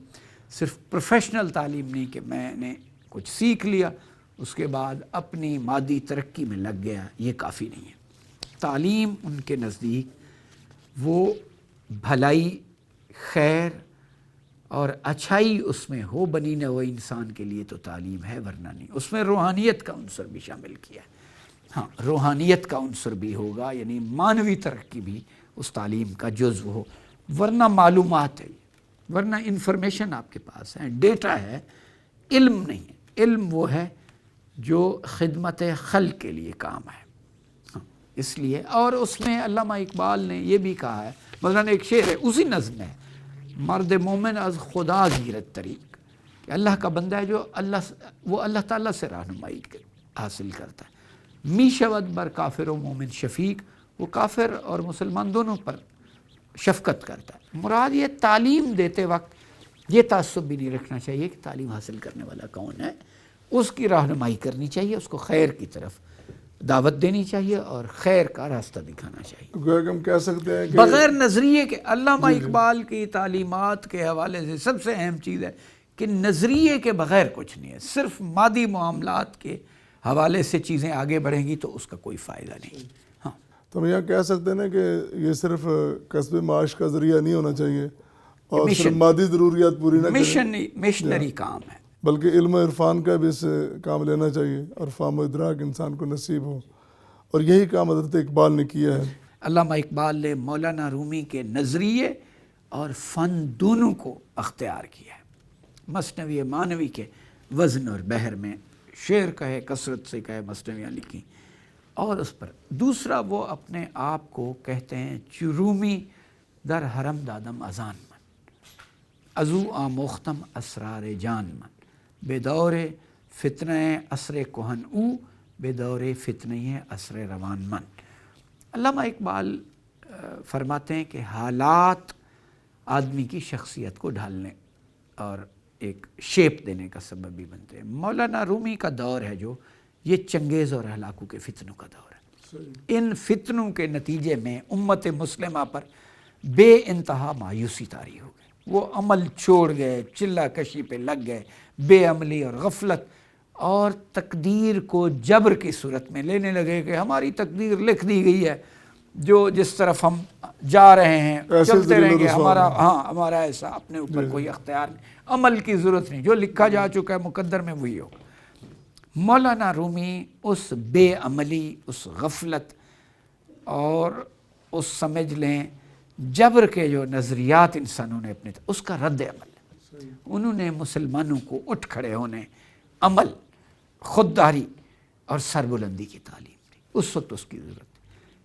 صرف پروفیشنل تعلیم نہیں کہ میں نے کچھ سیکھ لیا اس کے بعد اپنی مادی ترقی میں لگ گیا، یہ کافی نہیں ہے. تعلیم ان کے نزدیک وہ بھلائی، خیر اور اچھائی اس میں ہو بنی نہ ہو انسان کے لیے تو تعلیم ہے، ورنہ نہیں. اس میں روحانیت کا عنصر بھی شامل کیا ہے. ہاں، روحانیت کا عنصر بھی ہوگا، یعنی مانوی ترقی بھی اس تعلیم کا جزو ہو، ورنہ معلومات ہے، ورنہ انفارمیشن آپ کے پاس ہے، ڈیٹا ہے، علم نہیں ہے. علم وہ ہے جو خدمت خلق کے لیے کام ہے. ہاں، اس لیے، اور اس میں علامہ اقبال نے یہ بھی کہا ہے، مثلاً ایک شعر ہے اسی نظم میں، مرد مومن از خدا گیرد طریق، کہ کہ اللہ کا بندہ ہے جو اللہ تعالیٰ سے رہنمائی حاصل کرتا ہے. می شود بر کافر و مومن شفیق، وہ کافر اور مسلمان دونوں پر شفقت کرتا ہے. مراد یہ تعلیم دیتے وقت یہ تعصب بھی نہیں رکھنا چاہیے کہ تعلیم حاصل کرنے والا کون ہے، اس کی رہنمائی کرنی چاہیے، اس کو خیر کی طرف دعوت دینی چاہیے اور خیر کا راستہ دکھانا چاہیے.
گویا کہ ہم کہہ سکتے ہیں کہ
بغیر نظریے کے، علامہ اقبال کی تعلیمات کے حوالے سے سب سے اہم چیز ہے کہ نظریے کے بغیر کچھ نہیں ہے. صرف مادی معاملات کے حوالے سے چیزیں آگے بڑھیں گی تو اس کا کوئی فائدہ نہیں. ہاں،
تو ہم یہاں کہہ سکتے ہیں نا کہ یہ صرف کسب معاش کا ذریعہ نہیں ہونا چاہیے اور صرف مادی ضروریات پوری نہ کریں،
مشنری کام ہے،
بلکہ علم و عرفان کا بھی اس سے کام لینا چاہیے اور فہم و ادراک انسان کو نصیب ہو. اور یہی کام حضرت اقبال نے کیا ہے.
علامہ اقبال نے مولانا رومی کے نظریے اور فن دونوں کو اختیار کیا ہے. مثنوی مانوی کے وزن اور بحر میں شعر کہے، کثرت سے کہے، مثنویاں لکھی. اور اس پر دوسرا وہ اپنے آپ کو کہتے ہیں چرومی در حرم دادم ازان من، ازو آموختم اسرار جان من، بے دور فتنہ عصر کہن او، بے دور فتنہ عصر روان من. علامہ اقبال فرماتے ہیں کہ حالات آدمی کی شخصیت کو ڈھالنے اور ایک شیپ دینے کا سبب بھی بنتے ہیں. مولانا رومی کا دور ہے جو یہ چنگیز اور ہلاکو کے فتنوں کا دور ہے. ان فتنوں کے نتیجے میں امت مسلمہ پر بے انتہا مایوسی طاری ہو گئی. وہ عمل چھوڑ گئے، چلہ کشی پہ لگ گئے، بے عملی اور غفلت، اور تقدیر کو جبر کی صورت میں لینے لگے کہ ہماری تقدیر لکھ دی گئی ہے، جو جس طرف ہم جا رہے ہیں چلتے رہیں گے، ہمارا ایسا اپنے اوپر کوئی اختیار نہیں، عمل کی ضرورت نہیں، جو لکھا جا چکا ہے مقدر میں وہی ہو. مولانا رومی اس بے عملی، اس غفلت اور اس سمجھ لیں جبر کے جو نظریات انسانوں نے اپنے اس کا رد عمل ہے. انہوں نے مسلمانوں کو اٹھ کھڑے ہونے، عمل، خودداری اور سربلندی کی تعلیم دی. اس وقت اس کی ضرورت ہے.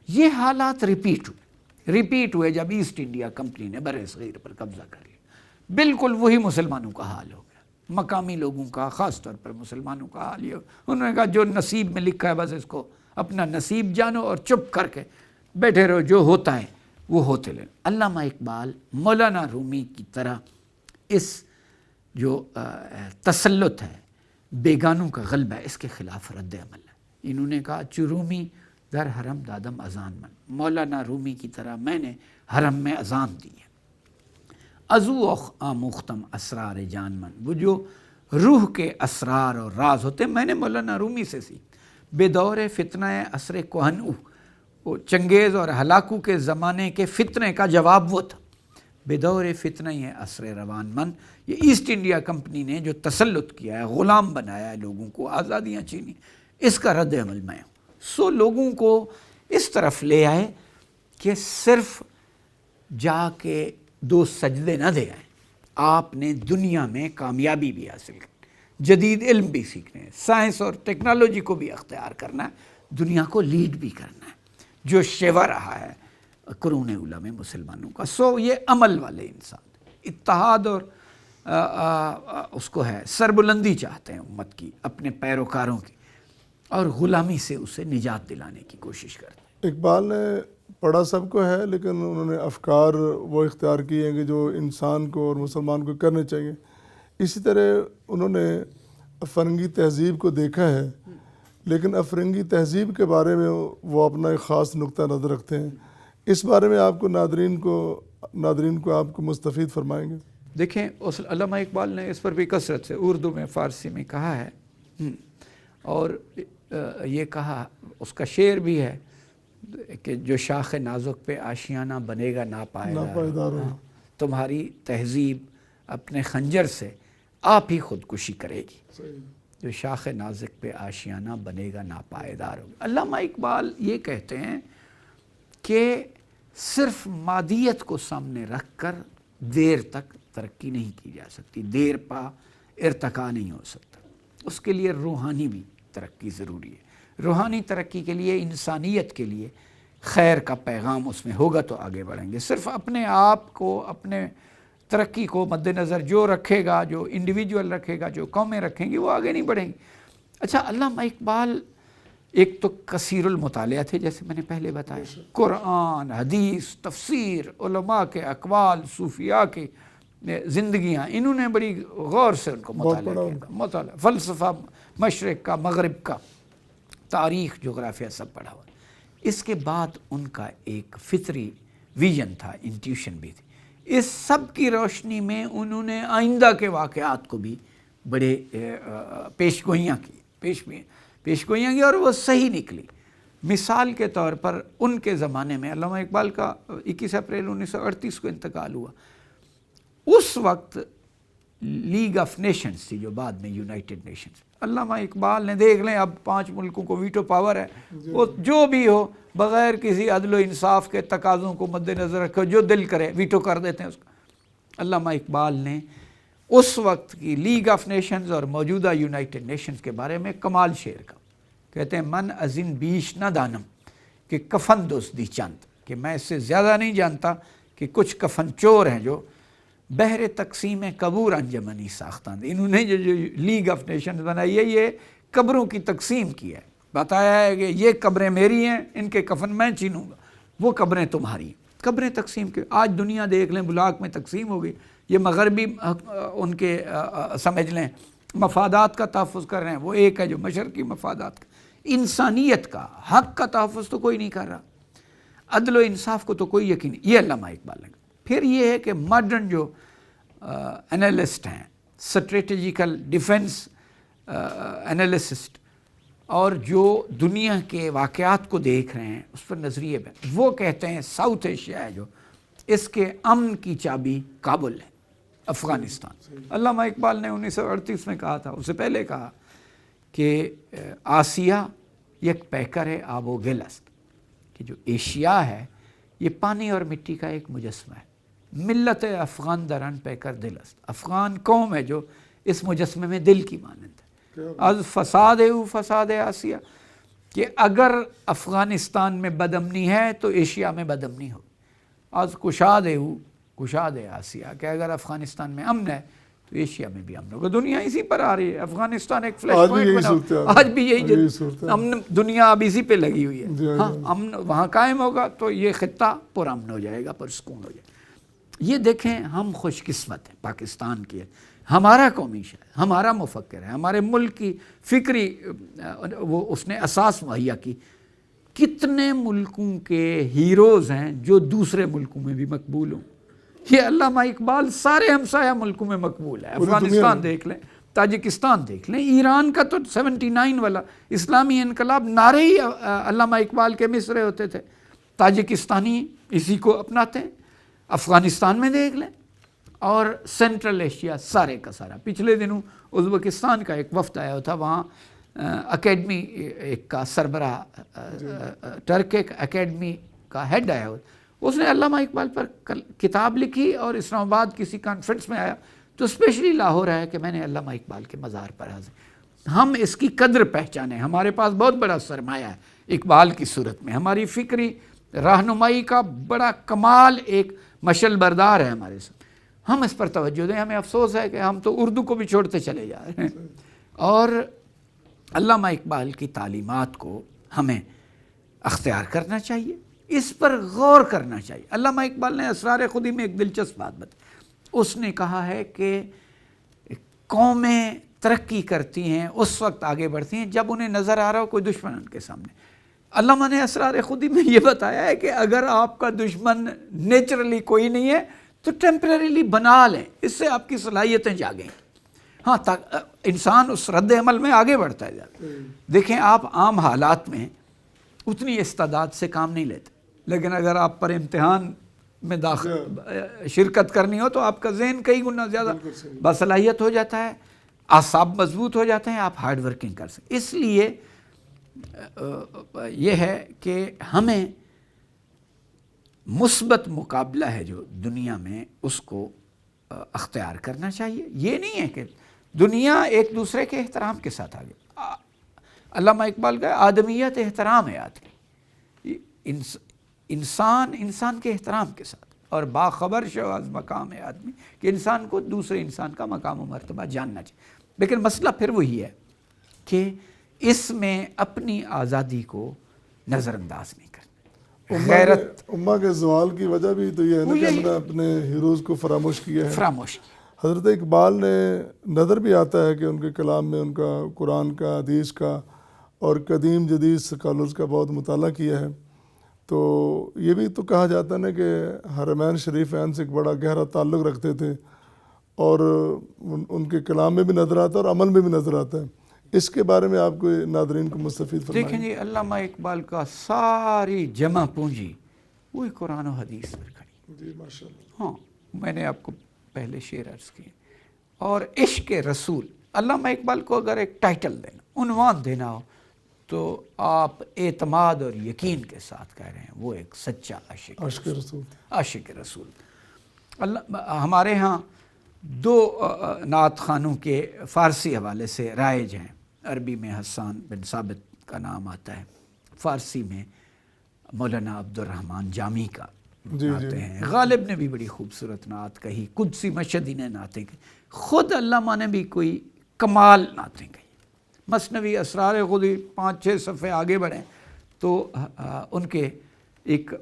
یہ حالات ریپیٹ ہوئے جب ایسٹ انڈیا کمپنی نے بر صغیر پر قبضہ کر لیا. بالکل وہی مسلمانوں کا حال ہو گیا، مقامی لوگوں کا، خاص طور پر مسلمانوں کا حال یہ. انہوں نے کہا جو نصیب میں لکھا ہے بس اس کو اپنا نصیب جانو اور چپ کر کے بیٹھے رہو، جو ہوتا ہے وہ ہوتے لیں. علامہ اقبال مولانا رومی کی طرح اس جو تسلط ہے، بیگانوں کا غلبہ ہے، اس کے خلاف رد عمل ہے. انہوں نے کہا چرومی در حرم دادم اذان من، مولانا رومی کی طرح میں نے حرم میں اذان دی ہے. ازو آموختم اسرار جان من، وہ جو روح کے اسرار اور راز ہوتے ہیں میں نے مولانا رومی سے سیکھ. بے دور فتنہ عصر کہن او، وہ چنگیز اور ہلاکو کے زمانے کے فتنے کا جواب وہ تھا. بے دور فتنہ عصر روان من، یہ ایسٹ انڈیا کمپنی نے جو تسلط کیا ہے، غلام بنایا ہے لوگوں کو، آزادیاں چھینی، اس کا رد عمل میں ہوں. سو لوگوں کو اس طرف لے آئے کہ صرف جا کے 2 سجدے نہ دے آئیں، آپ نے دنیا میں کامیابی بھی حاصل کرنی، جدید علم بھی سیکھنے ہیں، سائنس اور ٹیکنالوجی کو بھی اختیار کرنا ہے، دنیا کو لیڈ بھی کرنا ہے، جو شیوا رہا ہے قرون اولیٰ میں مسلمانوں کا. سو یہ عمل والے انسان اتحاد اور اس کو ہے سربلندی چاہتے ہیں امت کی، اپنے پیروکاروں کی، اور غلامی سے اسے نجات دلانے کی کوشش کرتے ہیں.
اقبال نے پڑھا سب کو ہے، لیکن انہوں نے افکار وہ اختیار کیے ہیں کہ جو انسان کو اور مسلمان کو کرنے چاہیے. اسی طرح انہوں نے افرنگی تہذیب کو دیکھا ہے، لیکن افرنگی تہذیب کے بارے میں وہ اپنا ایک خاص نقطہ نظر رکھتے ہیں. اس بارے میں آپ کو ناظرین کو آپ کو مستفید فرمائیں گے.
دیکھیں علامہ اقبال نے اس پر بھی کثرت سے اردو میں، فارسی میں کہا ہے، اور یہ کہا، اس کا شعر بھی ہے کہ جو شاخ نازک پہ آشیانہ بنے گا ناپائیدار ہو، تمہاری تہذیب اپنے خنجر سے آپ ہی خودکشی کرے گی. جو شاخ نازک پہ آشیانہ بنے گا ناپائیدار ہو. علامہ اقبال یہ کہتے ہیں کہ صرف مادیت کو سامنے رکھ کر دیر تک ترقی نہیں کی جا سکتی، دیر پا ارتقا نہیں ہو سکتا. اس کے لیے روحانی بھی ترقی ضروری ہے. روحانی ترقی کے لیے، انسانیت کے لیے خیر کا پیغام اس میں ہوگا تو آگے بڑھیں گے. صرف اپنے آپ کو، اپنے ترقی کو مد نظر جو رکھے گا، جو انڈیویجول رکھے گا، جو قومیں رکھیں گی، وہ آگے نہیں بڑھیں گی۔ اچھا، علامہ اقبال ایک تو کثیر المطالعہ تھے، جیسے میں نے پہلے بتایا، قرآن، حدیث، تفسیر، علماء کے اقوال، صوفیاء کی زندگیاں، انہوں نے بڑی غور سے ان کو مطالعہ کیا تھا، مطالعہ، فلسفہ مشرق کا، مغرب کا، تاریخ، جغرافیہ سب پڑھا ہوا۔ اس کے بعد ان کا ایک فطری ویژن تھا، انٹیوشن بھی تھی۔ اس سب کی روشنی میں انہوں نے آئندہ کے واقعات کو بھی بڑے پیشگوئیاں کی اور وہ صحیح نکلی۔ مثال کے طور پر ان کے زمانے میں علامہ اقبال کا 21 اپریل 1938 کو انتقال ہوا۔ اس وقت لیگ آف نیشنز تھی، جو بعد میں یونائٹڈ نیشنز۔ علامہ اقبال نے دیکھ لیں، اب 5 ملکوں کو ویٹو پاور ہے، وہ جو بھی ہو بغیر کسی عدل و انصاف کے تقاضوں کو مد نظر رکھے جو دل کرے ویٹو کر دیتے ہیں اس کا۔ علامہ اقبال نے اس وقت کی لیگ آف نیشنز اور موجودہ یونائٹڈ نیشنز کے بارے میں کمال شعر کا کہتے ہیں، من ازن بیش نہ دانم کہ کفن دزدی چند، کہ میں اس سے زیادہ نہیں جانتا کہ کچھ کفن چور ہیں جو بہر تقسیم قبور انجمنی ساختند۔ انہوں نے جو لیگ آف نیشنز بنائی ہے، یہ قبروں کی تقسیم کی ہے، بتایا ہے کہ یہ قبریں میری ہیں، ان کے کفن میں چینوں گا، وہ قبریں تمہاری ہیں۔ قبریں تقسیم کی، آج دنیا دیکھ لیں بلاک میں تقسیم ہو گئی، یہ مغربی ان کے سمجھ لیں مفادات کا تحفظ کر رہے ہیں، وہ ایک ہے جو مشرقی مفادات کا۔ انسانیت کا، حق کا تحفظ تو کوئی نہیں کر رہا، عدل و انصاف کو تو کوئی یقین نہیں۔ یہ علامہ اقبال نے۔ پھر یہ ہے کہ ماڈرن جو انالسٹ ہیں، اسٹریٹجیکل ڈیفنس انالسسٹ، اور جو دنیا کے واقعات کو دیکھ رہے ہیں اس پر نظریے پہ، وہ کہتے ہیں ساؤتھ ایشیا ہے جو، اس کے امن کی چابی کابل ہے، افغانستان۔ علامہ اقبال نے 1938 میں کہا تھا، اس سے پہلے کہا کہ آسیہ یک پیکر ہے آب و گل است، کہ جو ایشیا ہے یہ پانی اور مٹی کا ایک مجسمہ ہے۔ ملت افغان درن پیکر دل است، افغان قوم ہے جو اس مجسمے میں دل کی مانند ہے۔ از فساد ہے فساد آسیہ، کہ اگر افغانستان میں بدامنی ہے تو ایشیا میں بدامنی ہو۔ از کشاد ہے کشاد آسیہ، کہ اگر افغانستان میں امن ہے تو ایشیا میں بھی امن ہوگا۔ دنیا اسی پر آ رہی ہے، افغانستان ایک فلیش پوائنٹ بنا، آج بھی یہی امن، دنیا اب اسی پہ لگی ہوئی ہے۔ ہاں، امن وہاں قائم ہوگا تو یہ خطہ پر امن ہو جائے گا، پر سکون ہو جائے گا۔ یہ دیکھیں، ہم خوش قسمت ہیں پاکستان کے، ہمارا قومی شاعر، ہمارا مفکر ہے، ہمارے ملک کی فکری وہ اس نے اساس مہیا کی۔ کتنے ملکوں کے ہیروز ہیں جو دوسرے ملکوں میں بھی مقبول ہوں۔ یہ علامہ اقبال سارے ہمسایہ ملکوں میں مقبول ہے۔ افغانستان دیکھ لیں، تاجکستان دیکھ لیں، ایران کا تو 79 والا اسلامی انقلاب نعرے ہی علامہ اقبال کے مصرے ہوتے تھے، تاجکستانی اسی کو اپناتے ہیں۔ افغانستان میں دیکھ لیں، اور سینٹرل ایشیا سارے کا سارا۔ پچھلے دنوں ازبکستان کا ایک وفد آیا تھا، وہاں اکیڈمی ایک کا سربراہ، ٹرک اکیڈمی کا ہیڈ آیا ہوا، اس نے علامہ اقبال پر کتاب لکھی، اور اسلام آباد کسی کانفرنس میں آیا تو اسپیشلی لاہور آیا کہ میں نے علامہ اقبال کے مزار پر حاضر۔ ہم اس کی قدر پہچانیں، ہمارے پاس بہت بڑا سرمایہ ہے اقبال کی صورت میں، ہماری فکری رہنمائی کا بڑا کمال ایک مشل بردار ہے ہمارے ساتھ، ہم اس پر توجہ دیں۔ ہمیں افسوس ہے کہ ہم تو اردو کو بھی چھوڑتے چلے جا رہے ہیں، اور علامہ اقبال کی تعلیمات کو ہمیں اختیار کرنا چاہیے، اس پر غور کرنا چاہیے۔ علامہ اقبال نے اسرار خودی میں ایک دلچسپ بات بتائی، اس نے کہا ہے کہ قومیں ترقی کرتی ہیں، اس وقت آگے بڑھتی ہیں جب انہیں نظر آ رہا ہو کوئی دشمن ان کے سامنے۔ علامہ نے اسرار خودی میں یہ بتایا ہے کہ اگر آپ کا دشمن نیچرلی کوئی نہیں ہے تو ٹیمپریریلی بنا لیں، اس سے آپ کی صلاحیتیں جاگیں۔ ہاں، انسان اس رد عمل میں آگے بڑھتا ہے جاتا ہے۔ دیکھیں، آپ عام حالات میں اتنی استعداد سے کام نہیں لیتے، لیکن اگر آپ پر امتحان میں شرکت کرنی ہو تو آپ کا ذہن کئی گنا زیادہ باصلاحیت ہو جاتا ہے، اعصاب مضبوط ہو جاتے ہیں، آپ ہارڈ ورکنگ کر سکتے۔ اس لیے یہ ہے کہ ہمیں مثبت مقابلہ ہے جو دنیا میں، اس کو اختیار کرنا چاہیے۔ یہ نہیں ہے کہ دنیا ایک دوسرے کے احترام کے ساتھ آگے۔ علامہ اقبال کا آدمیت احترام ہے، آدمی انسان کے احترام کے ساتھ، اور باخبر شو از مقام آدمی کہ انسان کو دوسرے انسان کا مقام و مرتبہ جاننا چاہیے. لیکن مسئلہ پھر وہی ہے کہ اس میں اپنی آزادی کو نظر انداز نہیں کرنا. غیرت
امہ کے زوال کی وجہ بھی تو یہ ہے نا کہ ہم نے اپنے ہیروز کو فراموش کیا ہے.
فراموش.
حضرت اقبال نے نظر بھی آتا ہے کہ ان کے کلام میں ان کا قرآن کا، حدیث کا اور قدیم جدید سکالرز کا بہت مطالعہ کیا ہے. تو یہ بھی تو کہا جاتا ہے نا کہ حرمین شریفین سے ایک بڑا گہرا تعلق رکھتے تھے اور ان کے کلام میں بھی نظر آتا ہے اور عمل میں بھی نظر آتا ہے. اس کے بارے میں آپ کو ناظرین کو مستفید فرمائیں.
دیکھیں جی، علامہ اقبال کا ساری جمع پونجی وہی قرآن و حدیث پر کھڑی.
جی ماشاء اللہ.
ہاں، میں نے آپ کو پہلے شعر عرض کیے. اور عشق رسول، علامہ اقبال کو اگر ایک ٹائٹل دینا، عنوان دینا ہو تو آپ اعتماد اور یقین کے ساتھ کہہ رہے ہیں وہ ایک سچا عاشق
رسول.
عاشق رسول. ہمارے ہاں 2 نعت خوانوں کے فارسی حوالے سے رائج ہیں. عربی میں حسان بن ثابت کا نام آتا ہے، فارسی میں مولانا عبد الرحمن جامی کا نعتیں ہیں. غالب نے بھی بڑی خوبصورت نعت کہی، قدسی مشہدی نے نعتیں کہی، خود علامہ نے بھی کوئی کمال نعتیں کہی. مثنوی اسرار خودی 5-6 صفحے آگے بڑھیں تو ان کے ایک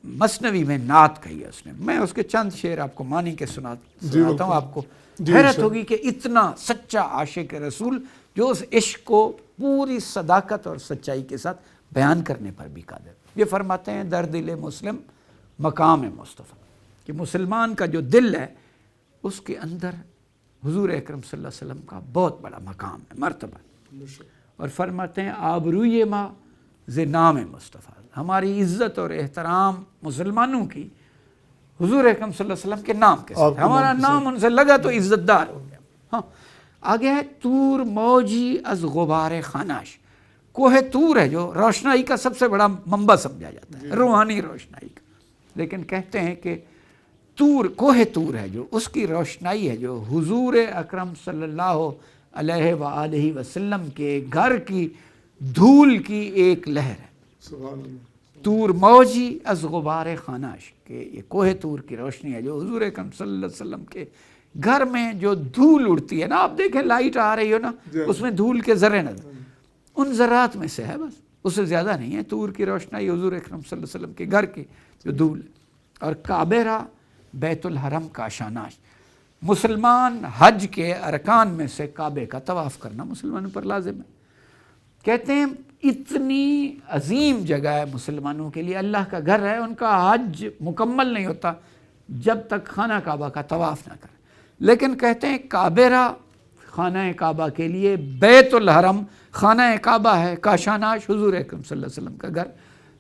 مثنوی میں نعت کہی ہے اس نے. میں اس کے چند شعر آپ کو مانی کے سناتا ہوں. آپ کو حیرت ہوگی کہ اتنا سچا عاشق رسول جو اس عشق کو پوری صداقت اور سچائی کے ساتھ بیان کرنے پر بھی قادر. یہ فرماتے ہیں در دل مسلم مقام مصطفیٰ، کہ مسلمان کا جو دل ہے اس کے اندر حضور اکرم صلی اللہ علیہ وسلم کا بہت بڑا مقام ہے، مرتبہ. اور فرماتے ہیں آبروئے ما ز نام مصطفیٰ، ہماری عزت اور احترام مسلمانوں کی حضور اکرم صلی اللہ علیہ وسلم کے نام کے ساتھ. ہمارا نام ان سے لگا تو عزت دار ہو گیا. ہاں، آگے ہے طور موجی از غبار خاناش. کوہ طور ہے جو روشنائی کا سب سے بڑا منبع سمجھا جاتا ہے، روحانی روشنائی کا. لیکن کہتے ہیں کہ طور، کوہ طور ہے جو، اس کی روشنائی ہے جو حضور اکرم صلی اللہ علیہ وآلہ وسلم کے گھر کی دھول کی ایک لہر ہے.
سبحان اللہ.
طور موجی از غبار خاناش، کہ یہ کوہ طور کی روشنی ہے جو حضور اکرم صلی اللہ علیہ وسلم کے گھر میں جو دھول اڑتی ہے نا، آپ دیکھیں لائٹ آ رہی ہو نا، اس میں دھول کے ذرے نظر، ان ذرات میں سے ہے، بس اس سے زیادہ نہیں ہے. طور کی روشنائی حضور اکرم صلی اللہ علیہ وسلم کے گھر کی جو دھول ہے. اور کعبہ را بیت الحرم کا شاناش، مسلمان حج کے ارکان میں سے کعبے کا طواف کرنا مسلمانوں پر لازم ہے. کہتے ہیں اتنی عظیم جگہ ہے مسلمانوں کے لیے، اللہ کا گھر ہے، ان کا حج مکمل نہیں ہوتا جب تک خانہ کعبہ کا طواف نہ کرے. لیکن کہتے ہیں کعبہ را، خانہ کعبہ کے لیے بیت الحرم خانہ کعبہ ہے، کاشاناش حضور اکرم صلی اللہ علیہ وسلم کا گھر.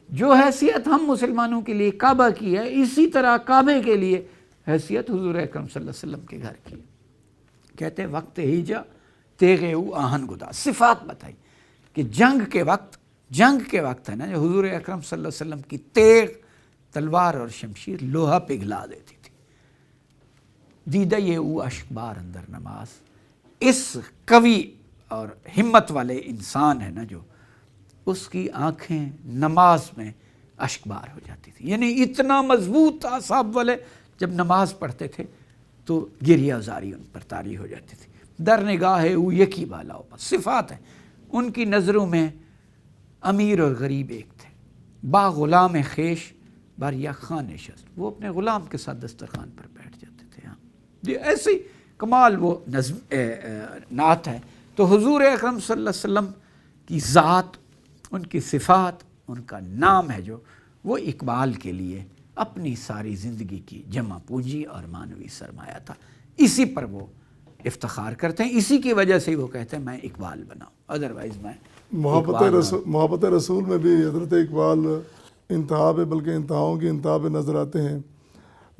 جو حیثیت ہم مسلمانوں کے لیے کعبہ کی ہے، اسی طرح کعبے کے لیے حیثیت حضور اکرم صلی اللہ علیہ وسلم کے گھر کی ہے. کہتے ہیں وقت ہیجا تیغ او آہن گدا، صفات بتائی کہ جنگ کے وقت ہے نا، جو حضور اکرم صلی اللہ علیہ وسلم کی تیغ، تلوار اور شمشیر لوہا پگھلا دیتی تھی. دیدہ یہ او اشکبار اندر نماز، اس قوی اور ہمت والے انسان ہے نا جو، اس کی آنکھیں نماز میں اشکبار ہو جاتی تھی. یعنی اتنا مضبوط اعصاب والے جب نماز پڑھتے تھے تو گریہ زاری ان پر طاری ہو جاتی تھی. در نگاہ او یکی بالا ہو، صفات ہیں ان کی نظروں میں. امیر اور غریب ایک تھے، با غلام خیش بر یک خان نشست، وہ اپنے غلام کے ساتھ دسترخوان پر بیٹھ جاتے تھے. ہاں یہ ایسی کمال وہ نعت ہے. تو حضور اکرم صلی اللہ علیہ وسلم کی ذات، ان کی صفات، ان کا نام ہے جو، وہ اقبال کے لیے اپنی ساری زندگی کی جمع پونجی اور معنوی سرمایہ تھا. اسی پر وہ افتخار کرتے ہیں، اسی کی وجہ سے وہ کہتے ہیں میں اقبال بناؤں، ادروائز میں
محبت رسول میں بھی حضرت اقبال انتہا پہ، بلکہ انتہاؤں کی انتہا پہ نظر آتے ہیں.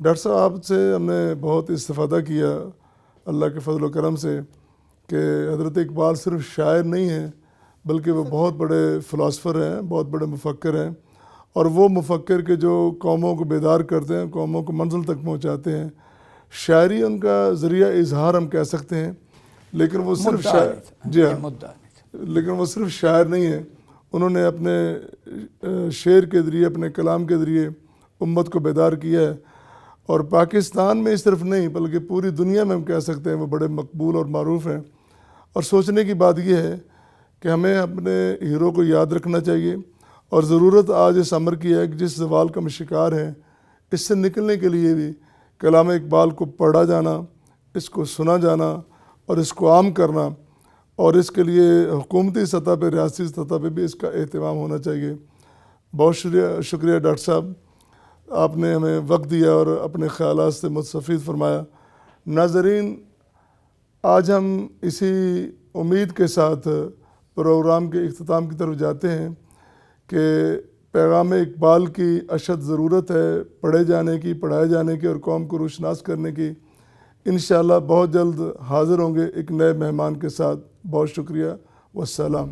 ڈاکٹر صاحب آپ سے ہم نے بہت استفادہ کیا اللہ کے فضل و کرم سے کہ حضرت اقبال صرف شاعر نہیں ہیں بلکہ وہ بہت بڑے فلاسفر ہیں، بہت بڑے مفکر ہیں، اور وہ مفکر کے جو قوموں کو بیدار کرتے ہیں، قوموں کو منزل تک پہنچاتے ہیں. شاعری ان کا ذریعہ اظہار ہم کہہ سکتے ہیں، لیکن وہ صرف شاعر، جی ہاں، لیکن وہ صرف شاعر نہیں ہیں. انہوں نے اپنے شعر کے ذریعے، اپنے کلام کے ذریعے امت کو بیدار کیا ہے. اور پاکستان میں اس طرف نہیں بلکہ پوری دنیا میں ہم کہہ سکتے ہیں وہ بڑے مقبول اور معروف ہیں. اور سوچنے کی بات یہ ہے کہ ہمیں اپنے ہیرو کو یاد رکھنا چاہیے، اور ضرورت آج اس امر کی ہے کہ جس زوال کا ہم شکار ہیں اس سے نکلنے کے لیے بھی کلام اقبال کو پڑھا جانا، اس کو سنا جانا اور اس کو عام کرنا، اور اس کے لیے حکومتی سطح پہ، ریاستی سطح پہ بھی اس کا اہتمام ہونا چاہیے. بہت شکریہ ڈاکٹر صاحب، آپ نے ہمیں وقت دیا اور اپنے خیالات سے مستفید فرمایا. ناظرین، آج ہم اسی امید کے ساتھ پروگرام کے اختتام کی طرف جاتے ہیں کہ پیغام اقبال کی اشد ضرورت ہے پڑھے جانے کی، پڑھائے جانے کی اور قوم کو روشناس کرنے کی. انشاءاللہ بہت جلد حاضر ہوں گے ایک نئے مہمان کے ساتھ. بہت شکریہ، والسلام.